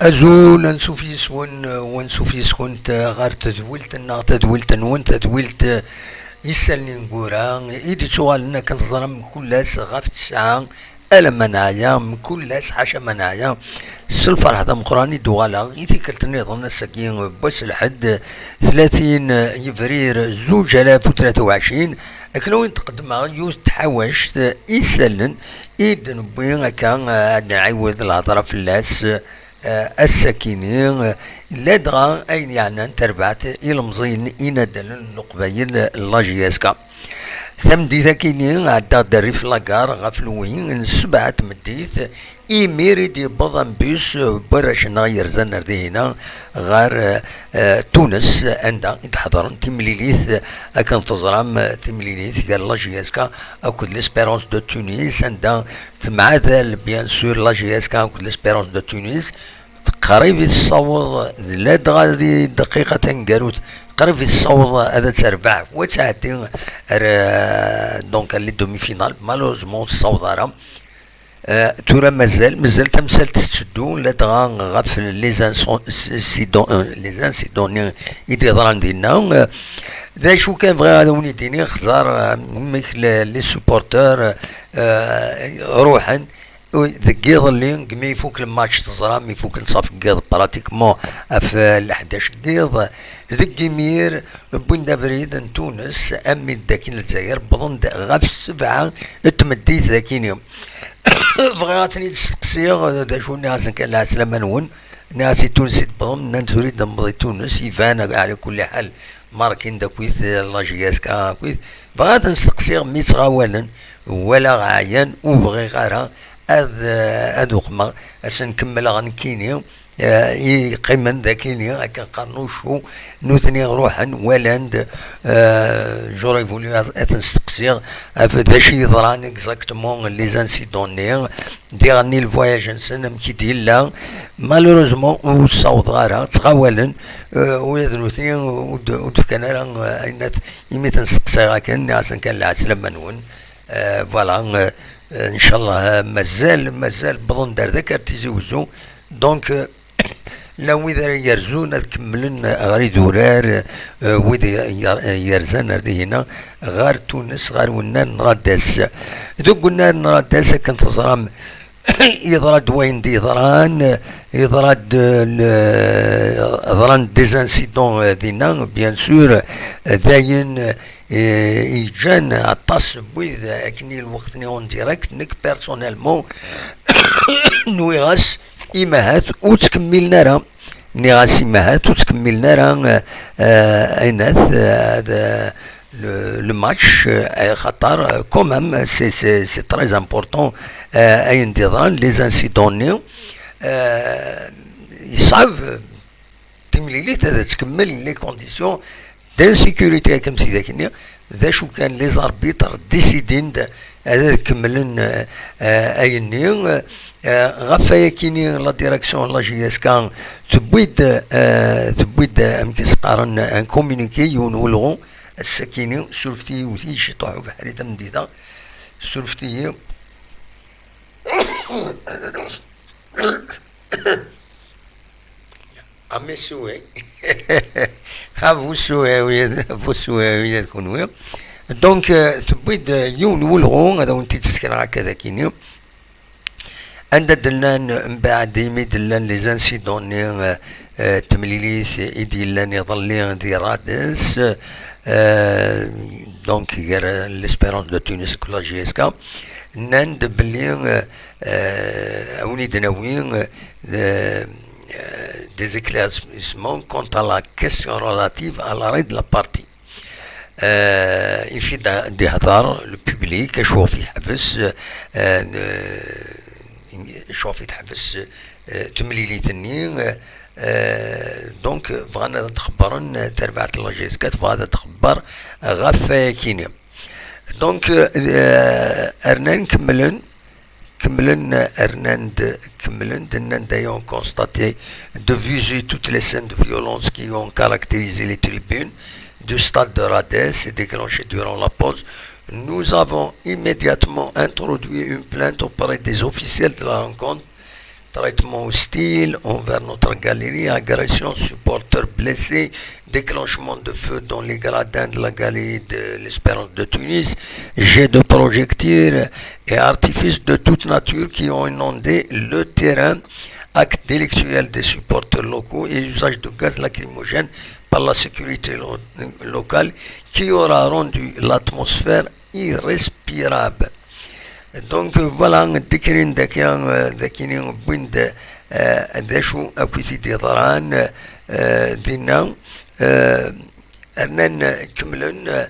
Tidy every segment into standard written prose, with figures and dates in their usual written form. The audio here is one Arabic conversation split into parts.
أزول نسوفيس ونسوفيس كنت غار تدولت نون تدولت يسالني نقورا إيدي تسوالنا كنت ظلم كلاس غاف تسعة ألا منايا من كلاس حاشا منايا السلفر هذا مقراني دوالا إيدي كرتني ظن السكين بس لحد 30 يفرير زوج آلاف وثلاثة وعشرين لكن وين تقدم يوث تحوشت يسلن إيد نبين كان نعيود الهضرة في اللاس السكينين لا دغا أين يعني تربعت إلمزين إندل القبايل لاجياسكا ثمدي ذاكينين عدا دري في لاكار غفلوين سبعة مديت إيميري دي بضن بيس برش نغير زنر دي هنا غار تونس عندها يتحضرن تمليليث أكن تزرام تمليليث قال لاجياسكا أكد لسبيرونس دو تونس عندها تمعاذل بيان سور لاجياسكا أكد لسبيرونس دو تونس قريب الصوت لا دغادي دقيقة قالوت قريب الصوت هذا تربع وتعدي دونك اللي دومي فينال مالوزمون الصوت راه تورا مازال تمثال تسدو لا دغا غاد في لي زانسيدون يدي ضران ديالنا ذا شو كان بغا هذا وني ديني خزار مثل لي سوبورتور روحا ذكيض اللي كمي يفوك الماتش تزرا مي يفوك نصاف كيض براتيكمون في 11 كيض ذكي مير بوين دافريد تونس امي داكين الجزائر بظن غاف السبعه تمديت ذاكين يوم بغاتني تستقسي دا شو ناس كان لها سلامه نون ناسي تونسي بظن تريد نمضي تونس يفانا على كل حال ماركين دا كويث لاجياسكا كويث بغات نستقسي مي تغاولا ولا غايان وبغي غيرها هذا قما أسن نكمل غنكيني يقيمن ذاكيني هكا قرنوشو نوثني روحا ولاند جوري فولي تنستقسي ذا شي ضران اكزاكتومون لي زانسيدونير ديرني الفواياج نسن مكي ديلا مالوروزمون وصوت غارة تقاولن ويذنوثني ودفكنا راه اينات يمي تنستقسي غاكن عسن كان العسلامة نون فوالا ان شاء الله مازال بظن دار ذاك تيزوزو دونك لا ويذا يرزون نكملن غير دورار ويذا يرزان ردي هنا غير تونس غير ونان نرادس ذو قلنا نرادس كنت ظلام يضرد وين دي ضران يضرد ضران ديزانسيدون دينا بيان سور داين يجان عطاس بويذ اكني الوقت نيون ديريكت نك بيرسونيلمون نويغاس إماهات وتكملنا راه نيغاس إماهات وتكملنا راه ايناث هذا لو ماتش خاطر كومام سي تري امبورطون اين ديضران لي زانسيدوني يصعب تمليليت هذا تكمل لي كونديسيون دانسيكوريتي كم سي ذاك ذا شو كان لي زاربيتر ديسيدين هذا كملن ايني غفايا كيني لا ديريكسيون لا جي اس كان تبويد امكس قارن ان كومونيكي يونولغو السكيني سلفتي وثي شطوح بحري تمديدا سلفتي عمي سوي خافو سوي ويا كونوا دونك تبيد يونولغو هذا وانت تسكن هكذا كيني عند دلان من بعد يمي دلان لي زانسيدوني تمليليث يديلان يظلين دي رادس دونك غير ليسبيرونس دو تونس كلا جي اس كا ناند بلي اوني دناوين des éclaircissements quant à la question relative à l'arrêt de la partie. Il fait des hadars, le public, يشوف يحبس يشوف يتحبس تمليلي تنين دونك بغانا تخبرن تربعة لاجيسكات بغانا تخبر غفا كينيا دونك ارنان كملن دنان d'ailleurs constaté de viser toutes les scènes de violence qui ont caractérisé les tribunes du stade de Radès et déclenché durant la pause Nous avons immédiatement introduit une plainte auprès des officiels de la rencontre. Traitement hostile envers notre galerie, agression, supporters blessés, déclenchement de feu dans les gradins de la galerie de l'Espérance de Tunis, jet de projectiles et artifices de toute nature qui ont inondé le terrain, actes délictuels des supporters locaux et usage de gaz lacrymogène par la sécurité locale qui aura rendu l'atmosphère irrespirable. Donc voilà ذكرين ذاكين بوين داشو أكويتي دي ضران دينا أننا كملن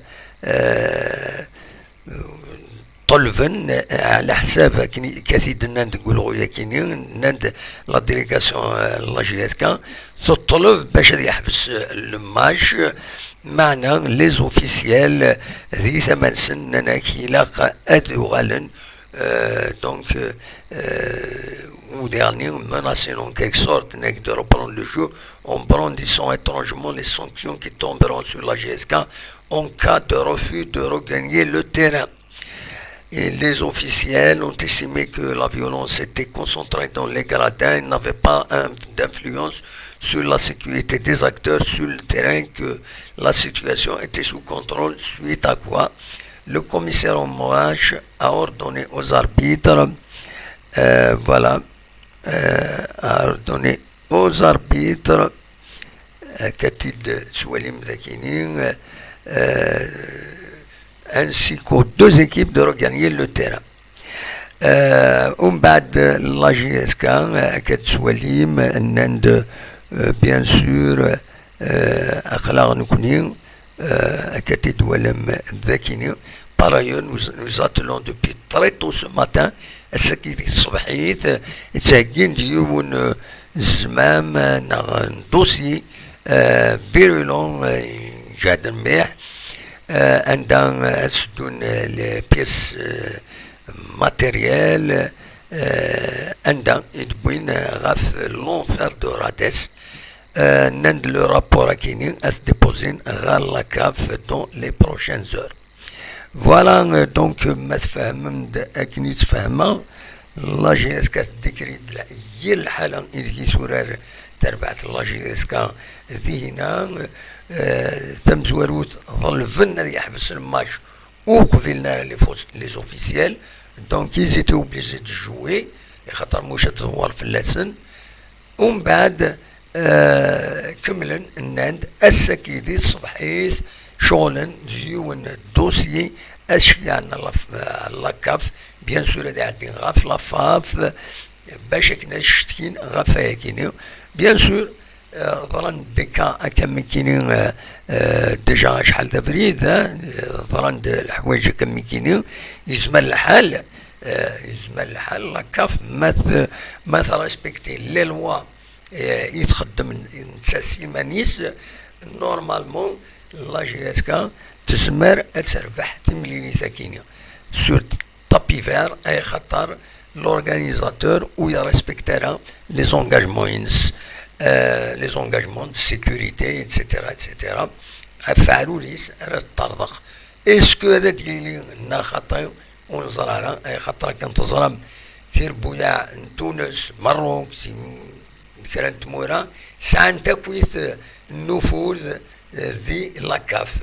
طلبا على حساب كثير ناند نقولوا ياكينين ناند لا ديليغاسيون لا جي اس كا تطلب باش يحبس الماتش معنا لي زوفيسيال ذي 8 سنة كيلاق أدوغالن donc ou dernier menacé en quelque sorte de reprendre le jeu en brandissant étrangement les sanctions qui tomberont sur la GSK en cas de refus de regagner le terrain. Et les officiels ont estimé que la violence était concentrée dans les gradins et n'avait pas d'influence sur la sécurité des acteurs sur le terrain, que la situation était sous contrôle, suite à quoi le commissaire en marche a ordonné aux arbitres, a ordonné aux arbitres, Katid Soualim Dakinin, ainsi qu'aux deux équipes de regagner le terrain. بعد la GSK Katid Soualim Nand bien sûr أخلاق نكونين Katid Walem Dakinin. Par ailleurs, nous attelons depuis très tôt ce matin à ce qui est صبحيت تاجين ديون زمام نغ دوسي virulent جدا مليح عندنا سدون لي بيس ماتيريال عندنا يدبوين غاف لونفير دو راديس نند لو رابور كينين اس ديبوزين غال لا كاف دون لي بروشين زور. فوالا دونك ما تفهم اكني تفهمها لا جي اس كا ديكري هي الحاله اللي سورار تربعت لا جي اس كا ذينا تم زواروت ظل فن اللي يحبس الماتش وقبلنا لي زوفيسيال دونك يزيتو اوبليجي دو جوي خاطر موش تدور في اللسن ومن بعد كملن الناند السكيدي الصبحيس شغلا ديون دوسيي اشياء لاكاف بيان سور هادي عندي غاف لافاف باش كنا شتكين غافايا كينيو بيان سور ظران ديكا كم كينيو ديجا شحال دا بريد ظران الحوايج كم كينيو يزمل الحال لاكاف ما ريسبكتي لي لوا يتخدم سيمانيس نورمالمون لا جي اس كا تسمر تربح تمليني ثاكينيا سور طابي فير اي خطر لورغانيزاتور ويا ريسبكتيرا لي زونغاجمونز لي زونغاجمون دو سيكوريتي اتسيتيرا فعلوا ليس راس طرضق اسكو هذا ديالي نا خطي ونزرارا اي خطر كنت زرام في ربويا تونس مروك كرنت مورا سان تكويت النفوذ ذي لاكاف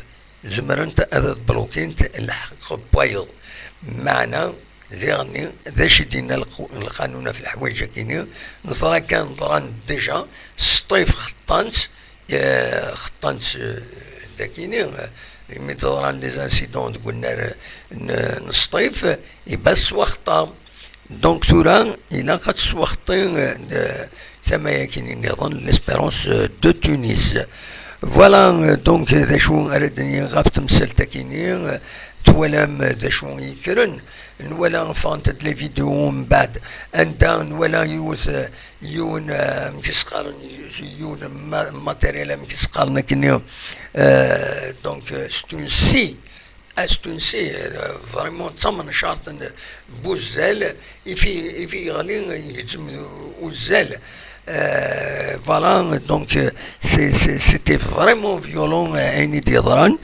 زمرنت هذا بلوكينت الحق بايض معنا ذي غني ذا شدينا القانون في الحوايج كيني نصرا كان ضران ديجا سطيف خطانت ذاكيني مي ضران لي زانسيدون قلنا نسطيف يبس وقتا دونك تورا الى قد سوختين ثما كاينين نظن ليسبيرونس دو تونس. فوالا دونك ذا شو اردني غاف تمثل تاكيني توالام ذا شو يكرن نولا فانت لي فيديو من بعد عندها نولا يون مكسقارن يون ماتيريال مكسقارن كنيو دونك ستونسي استونسي فريمون تصمن شارط بوزال يفي غالي يهزم وزال فوالا دونك سيتي فريمون فيولون عيني ديضران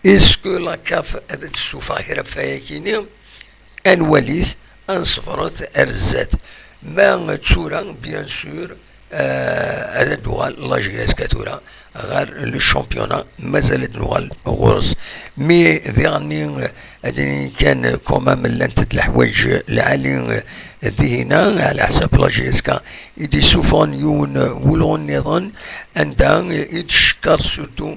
اسكو لا كاف هذا تشوف غير فايكيني انواليس انصفرت ارزات ما تشورا بيان سور هذا دوال لا جياس كاتورا غير لو شامبيونا مازال دوال غرس مي ذيغني هذني كان كومام لانت الحوايج العالي ذهنا على حساب لا جيسكا يدي سوفون يون ولون نظن عندها يتشكر سورتو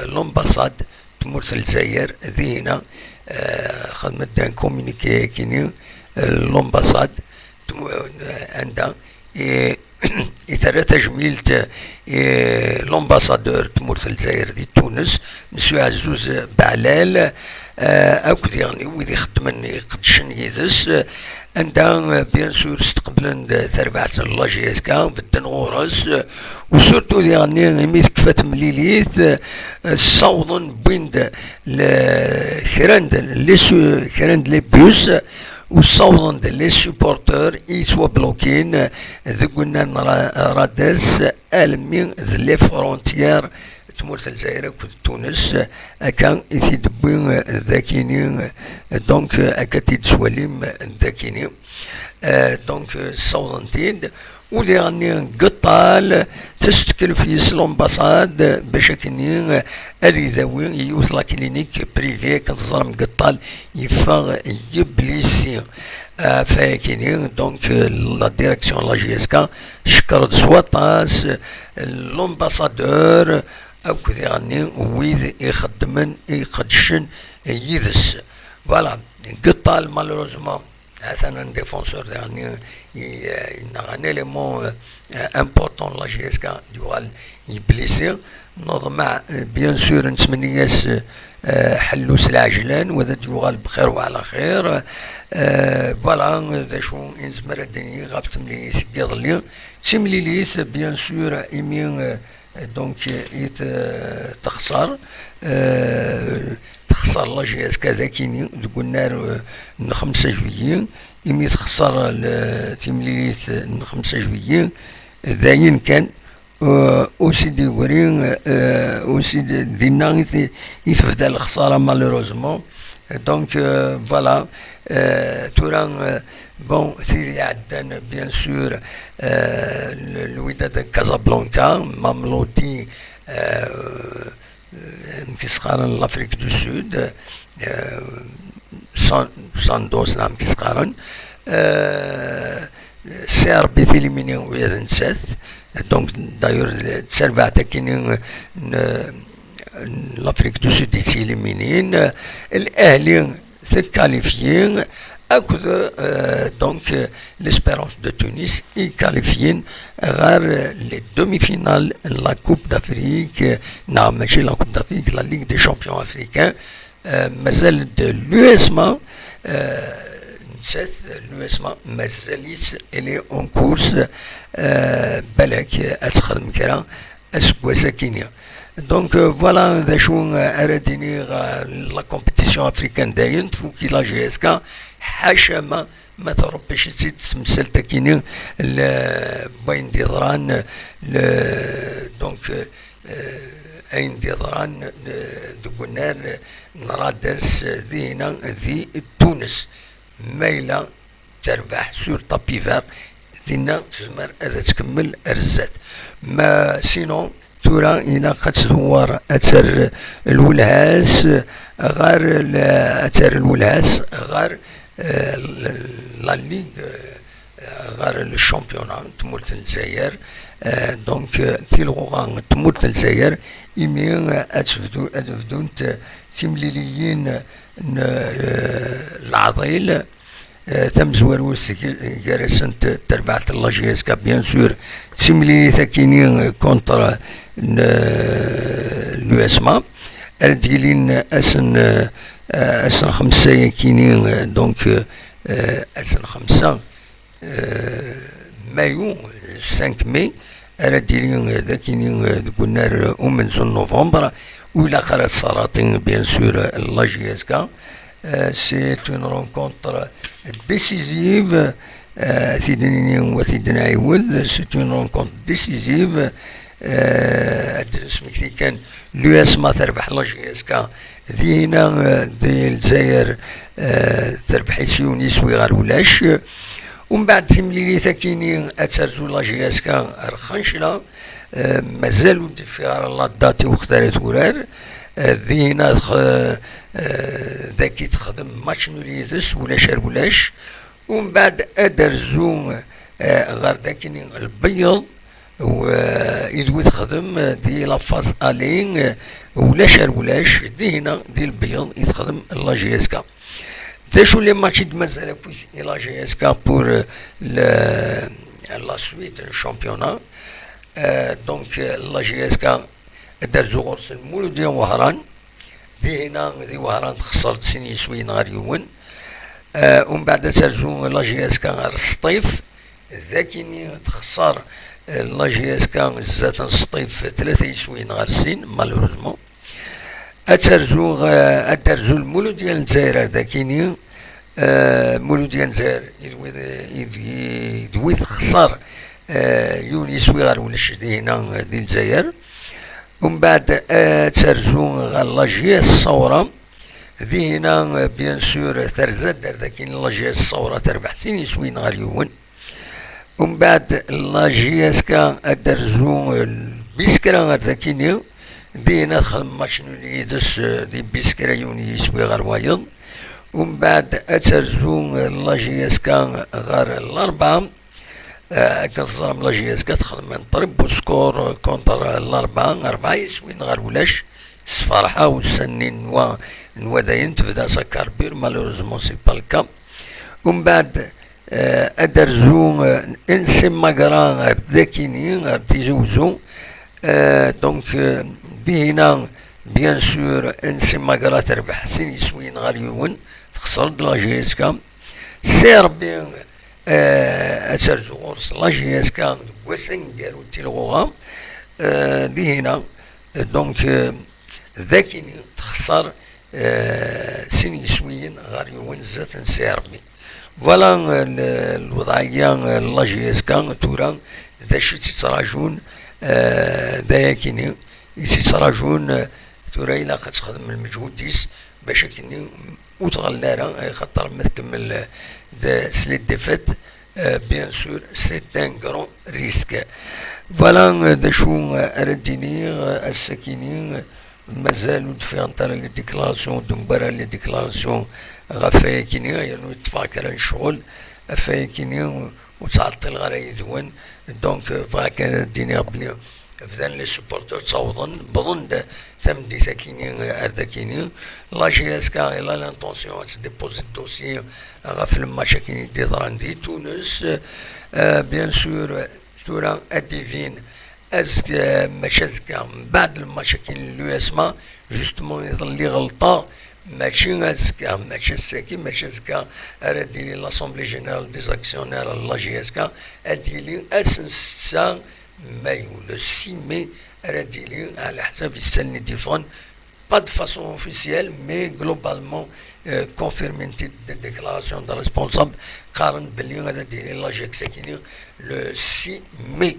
لومباساد تمرت الجزائر ذهنا خدمت دان كومونيكي كيني لومباساد عندها إثارة تجميلت لومباسادور تمرت الجزائر دي تونس مسيو عزوز بعلال أكد يعني ويدي خدمني قدشن يدس عندها بيان سور استقبلن تربعت لا جي اس كا بدن غورس وسورتو يعني ميت كفات مليليت صوضن بيند لخراند لي بيوس وصوضن لي سوبورتور يتوا بلوكين ذقنا رادس المين لي فرونتيير تمورت الجزائر كنت تونس كان يدبين ذاكيني دونك اكاتيد سواليم ذاكيني دونك صوضنتيد ولي راني قطال تستكل في لومباساد باش كني اريداوي يوث لا كلينيك بريفي كنتظلم قطال يفاغ يبليسي فاكيني دونك لا ديريكسيون لا جي اس كا شكرت سواطاس لومباسادور او كذا يعني ويد يخدمن يقدشن يدس فوالا قطال مالوروزمون هذا ان ديفونسور يعني ان اليمون امبورطون لا جي اس كا دوال يبليسي نوض مع بيان سور نتمنياس حلوس العجلان وهذا دوال بخير وعلى خير فوالا ذا شو انزمر الدنيا غاف تمليليس كيضلي تمليليس بيان سور ايمين دونك تخسر تخسر لا جي اس كذا كيني قلنا 5 جويي يمي تخسر تمليليت 5 جويي ذاين كان اوسيدي ورين اوسيدي دينا يتفدى الخساره مالوروزمون دونك فوالا توران بون سيدي عدن بيان سور الوداد كازابلانكا ماملوتي كيسقارن لافريك دو سود ساندوس نعم كيسقارن سي ار بي تيليميني ويا نسات دونك دايور تسربع تاكينين لافريك دو سود تيليمينين الاهلي تكاليفيين أكد دونك ليسبيرونس دو تونس يكاليفيين غير لي دومي فينال لا كوب دافريك نعم ماشي لا كوب دافريك لا ليغ دي شامبيون افريكان مازال لو اسما نسات لو اسما مازاليس الي اون كورس بالك اتخدم كرا اسكواسا كينيا دونك فوالا ذا شو ارديني لا كومبيتيسيون افريكان داين فوكي لا جي اس كا حاشا ما تربيش تمثل تاكيني بين ديضران دونك اين ديضران دقنار نرادس ذينا ذي تونس مايلة تربح سور طابيفار دينا تزمر هذا تكمل الرزات ما سينو تورا إلا قد تدور أثر الولهاس غير أثر الولهاس غير لا ليغ غير الشامبيونا تمورت الجزائر دونك تيلغوغان تمورت الجزائر إيمي أتفدون تيمليليين العضيل تم زواروس جارسنت تربعت الله جي اس كا بيان سور تيملي ثاكينين كونتر لو اسما رديلين اسن 5 كينين دونك اسن 5 مايو 5 ماي رديلين ذاكينين قلنا ومن نوفمبر ولا قرات سلاطين بيان سور الله جي اس كا c'est une rencontre décisive سيدنا وسيدنا عيود c'est une rencontre décisive اسمك ذي كان لو اس ما تربح لا جي اس كا دينا دي الجزائر تربح سيونيس ويغار ولاش. ومن بعد تمليلي كيني اترزو لا جي اس كا رخنشلا مازالو في لا داتي واختارت ورار دينا ذاكي تخدم ماتش نوليدس ولاش. ومن بعد ادرزو غير داكيني البيض ويدوي تخدم دي لافاز الين ولاش دي هنا دي البيض يتخدم لا جي اس كا. داشو لي ماتش مازال كويس لا جي اس كا بور لا سويت الشامبيونا. دونك لا جي اس كا درزو غرس المولودية وهران دي هنا دي وهران خسرت سيني سوي نهار يوون. ومن بعد ترزو لا جي اس كا غير السطيف ذاكيني تخسر لا جي اس كا زات السطيف 3 يسوي نهار سين مالوروزمون. اترزو المولود ديال الجزائر ذاكيني مولود ديال الجزائر يدوي تخسر يوني يسوي غير ولاش دي هنا ديال الجزائر. ومن بعد ترزو غير لا جي اس الصورة ذي هنا بيان سور ترزد ذاكين لا جي اس الصورة تربح سين يسوي نهار يوون. ومن بعد لا جي اس كا ادرزو البيسكرا ذاكيني دينا تخدم ماتش نوليدس دي بيسكرا يوني يسوي غير وايض. ومن بعد اترزو لا جي اس كا غير الاربعة كنظلم لا جي اس كا تخدم من طريب وسكور كونتر الاربعة 4 يسوي غير ولاش سفرحة وسنين نوا داين تبدا سكر بير مالوريزمون سي با الكا. ومن بعد ادرزو انسي ماكرا غير ذاكيني غير تيزوزو. دونك دي هنا بيان سور انسي ماكرا تربح سين يسوين غير يوون تخسر لا جي اس كا. سي ربي اترزو غورس لا جي اس كا وسنكر وتيلغوغا دي هنا. دونك ذاكيني تخسر سين يسوين غير يوون زات نسي ربي. فوالا الوضعية لا جي اس كا تورا ذا شو تيتراجون دايا كيني يتراجون تورا إلا كتخدم المجهود ديس باش كيني وتغلارا خاطر ما تكمل سليت ديفيت بيان سور سي ان كرون ريسك. فوالا دا شو ارديني الساكيني مازالو في انطر لي ديكلاراسيون دمبرا لي ديكلاراسيون غفايا كيني يعني يتفاكر الشغل افايا كيني وتعطل غير يدون. دونك فاكر ديني بلي فدان لي سوبورتور تصوضن بظن ثمدي ثاكيني ارداكيني لا جي اس كا الا لانتونسيون تديبوزي الدوسي غف الماتش كيني ديضران دي تونس. بيان سور تورا اديفين ازك ماشي ازكا من بعد الماتش كاين لو اسما جوستمون يظل لي غلطه ماشي ازكا ماشي الساكي ماشي ازكا راه ديري لاسومبلي جينيرال دي زاكسيونير لا جي اس كا اديري اسنسا مايو لو 6 ماي راه ديري على حساب يستني ديفون با دو فاسون اوفيسيال مي جلوبالمون كونفيرمينتي دي ديكلاراسيون دو ريسبونسابل قارن بلي غادا ديري لا جي اكساكيني لو 6 ماي.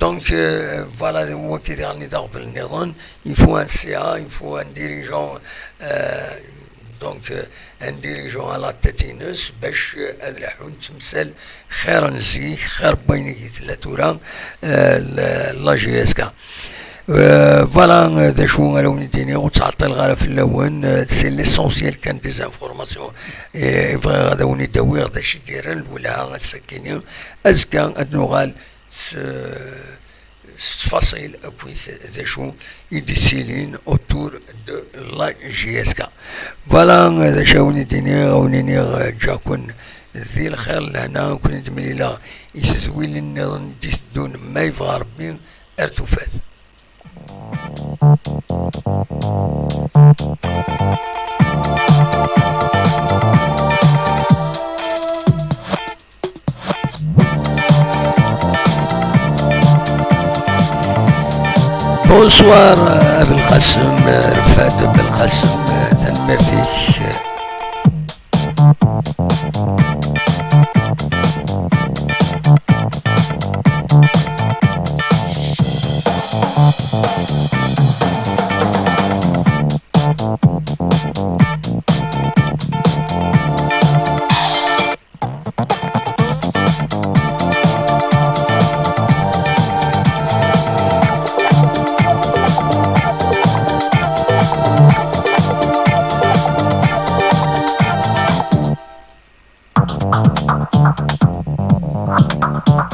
Donc voilà, moi qui dernier d'arbre le Néron, il faut un CA, il faut un dirigeant, donc un dirigeant à la tétineuse, باش الحون تمثل خير نزي خير بيني لا تورا لا جي اس كا. فوالا دا شو راوني ديني وتعطي الغرف في اللون سي ليسونسيال كان دي زانفورماسيون غادا وني داوي غادا شي داير الولاعه السكينه ازكا ادنوغال تفاصيل كويس ذا شو يديسيلين اوتور دو لا جي اس كا. فوالا ذا شاوني ديني غاونيني جاكون ذي الخير لهنا كون دملي لا يسوي لنا دون ما يبغى ربي ارتفات. بونسوار بالقاسم رفاد بالقاسم تنبرتيك